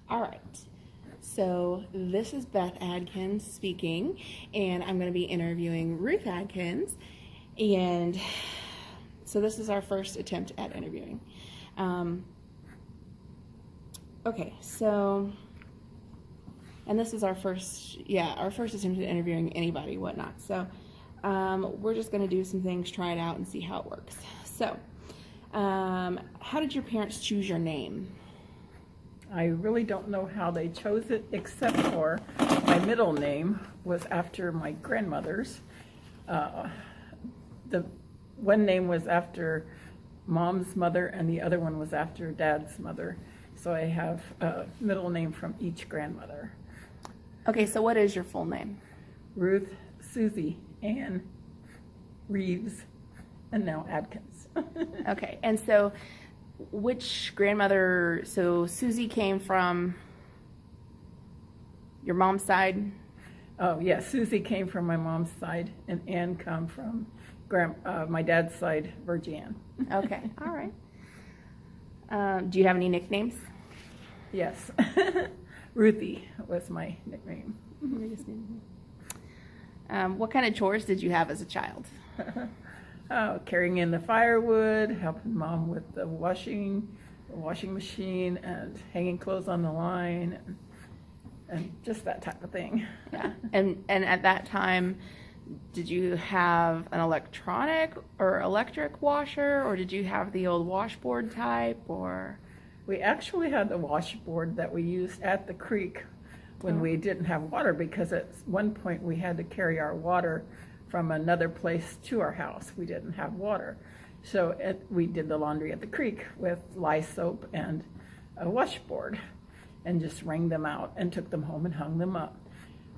All right. So this is Beth Adkins speaking, and I'm going to be interviewing Ruth Adkins. And so this is our first attempt at interviewing. Okay, so, and this is our first attempt at interviewing anybody, whatnot. So we're just going to do some things, try it out, and see how it works. So, how did your parents choose your name? I really don't know how they chose it, except for my middle name was after my grandmother's. The one name was after Mom's mother, and the other one was after Dad's mother. So I have a middle name from each grandmother. Okay, so what is your full name? Ruth, Susie, Ann, Reeves, and now Adkins. Okay, and so which grandmother, so Susie came from your mom's side? Oh, yeah, Susie came from my mom's side, and Ann come from my dad's side, Virgin. Okay, all right. Do you have any nicknames? Yes. Ruthie was my nickname. What kind of chores did you have as a child? Carrying in the firewood, helping Mom with the washing machine, and hanging clothes on the line, and just that type of thing. Yeah, and at that time, did you have an electronic or electric washer, or did you have the old washboard type, or? We actually had the washboard that we used at the creek when we didn't have water, because at one point we had to carry our water from another place to our house. We didn't have water. So we did the laundry at the creek with lye soap and a washboard, and just wrung them out and took them home and hung them up.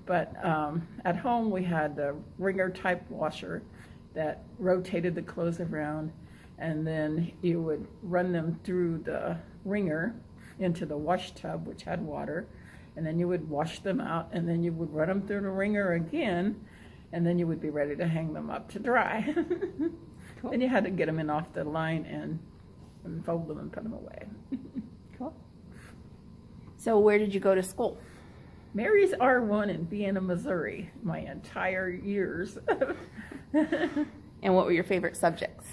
But at home we had the wringer type washer that rotated the clothes around, and then you would run them through the wringer into the wash tub, which had water, and then you would wash them out, and then you would run them through the wringer again, and then you would be ready to hang them up to dry. Cool. Then you had to get them in off the line and fold them and put them away. Cool. So where did you go to school? Mary's R1 in Vienna, Missouri, my entire years. And what were your favorite subjects?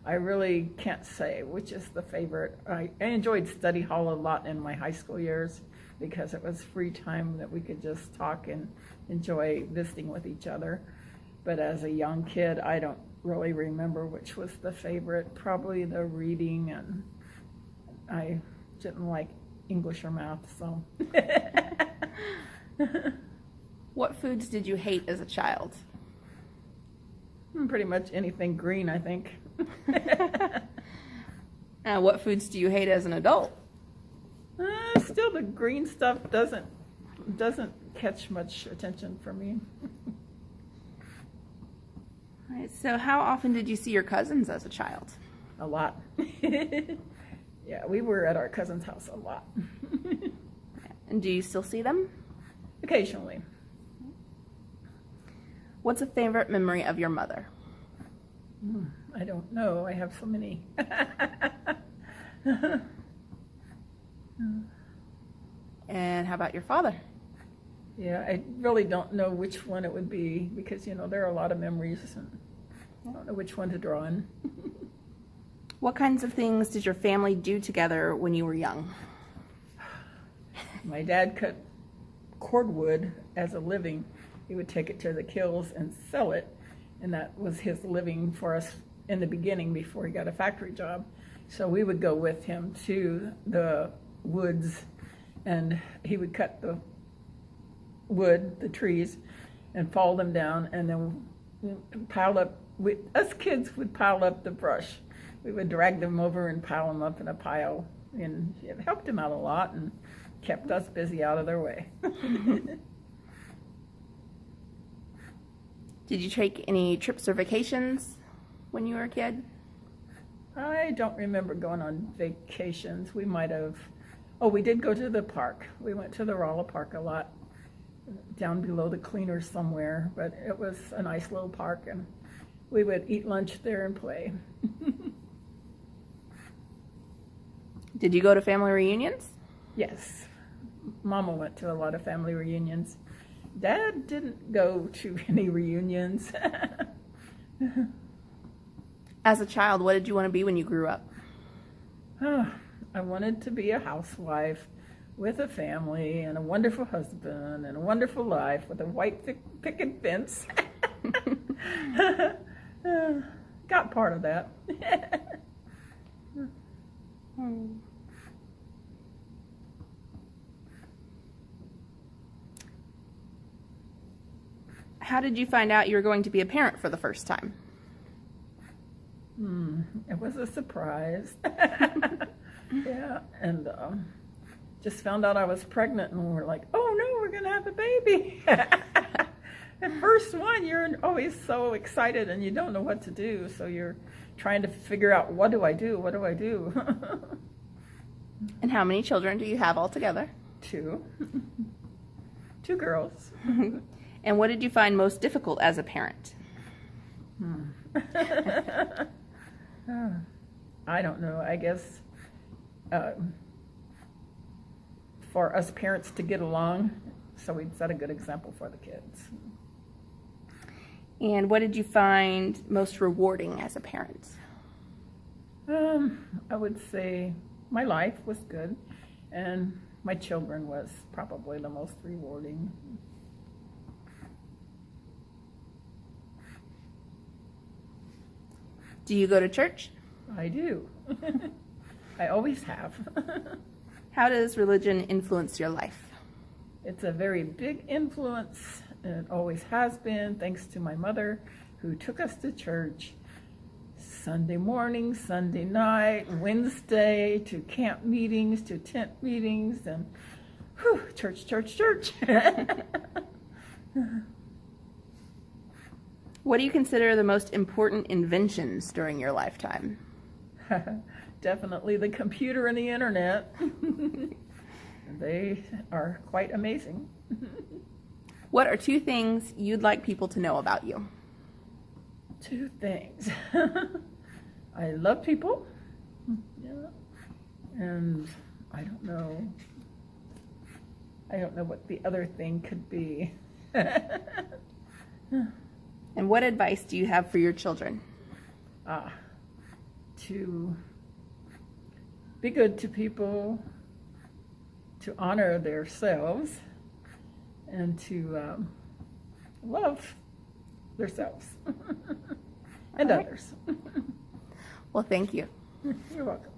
I really can't say which is the favorite. I enjoyed study hall a lot in my high school years, because it was free time that we could just talk and enjoy visiting with each other. But as a young kid, I don't really remember which was the favorite. Probably the reading, and I didn't like English or math, so. What foods did you hate as a child? Pretty much anything green, I think. What foods do you hate as an adult? Still, the green stuff doesn't catch much attention for me. All right, so how often did you see your cousins as a child? A lot. Yeah, we were at our cousin's house a lot. And do you still see them? Occasionally. What's a favorite memory of your mother? I don't know. I have so many. And how about your father? Yeah, I really don't know which one it would be, because, there are a lot of memories, and I don't know which one to draw on. What kinds of things did your family do together when you were young? My dad cut cordwood as a living. He would take it to the kilns and sell it, and that was his living for us in the beginning before he got a factory job. So we would go with him to the woods, and he would cut the wood, the trees, and fall them down, and then pile up. Us kids would pile up the brush. We would drag them over and pile them up in a pile, and it helped him out a lot and kept us busy out of their way. Did you take any trips or vacations when you were a kid? I don't remember going on vacations. We might have. Oh, we did go to the park. We went to the Rolla Park a lot, down below the cleaners somewhere, but it was a nice little park, and we would eat lunch there and play. Did you go to family reunions? Yes. Mama went to a lot of family reunions. Dad didn't go to any reunions. As a child, what did you want to be when you grew up? Oh, I wanted to be a housewife with a family and a wonderful husband and a wonderful life with a white picket fence. Got part of that. How did you find out you were going to be a parent for the first time? It was a surprise. Yeah, and just found out I was pregnant, and we were like, oh no, we're going to have a baby. The first one, you're always so excited and you don't know what to do, so you're trying to figure out, what do I do? What do I do? And how many children do you have altogether? 2. 2 girls. And what did you find most difficult as a parent? I don't know. I guess for us parents to get along, so we'd set a good example for the kids. And what did you find most rewarding as a parent? I would say my life was good, and my children was probably the most rewarding. Do you go to church? I do. I always have. How does religion influence your life? It's a very big influence, and it always has been, thanks to my mother, who took us to church Sunday morning, Sunday night, Wednesday, to camp meetings, to tent meetings, and church, church, church. What do you consider the most important inventions during your lifetime? Definitely the computer and the internet. They are quite amazing. What are 2 things you'd like people to know about you? 2 things. I love people. Yeah. And I don't know what the other thing could be. And what advice do you have for your children? To be good to people, to honor themselves, and to love themselves and All right. others. Well, thank you. You're welcome.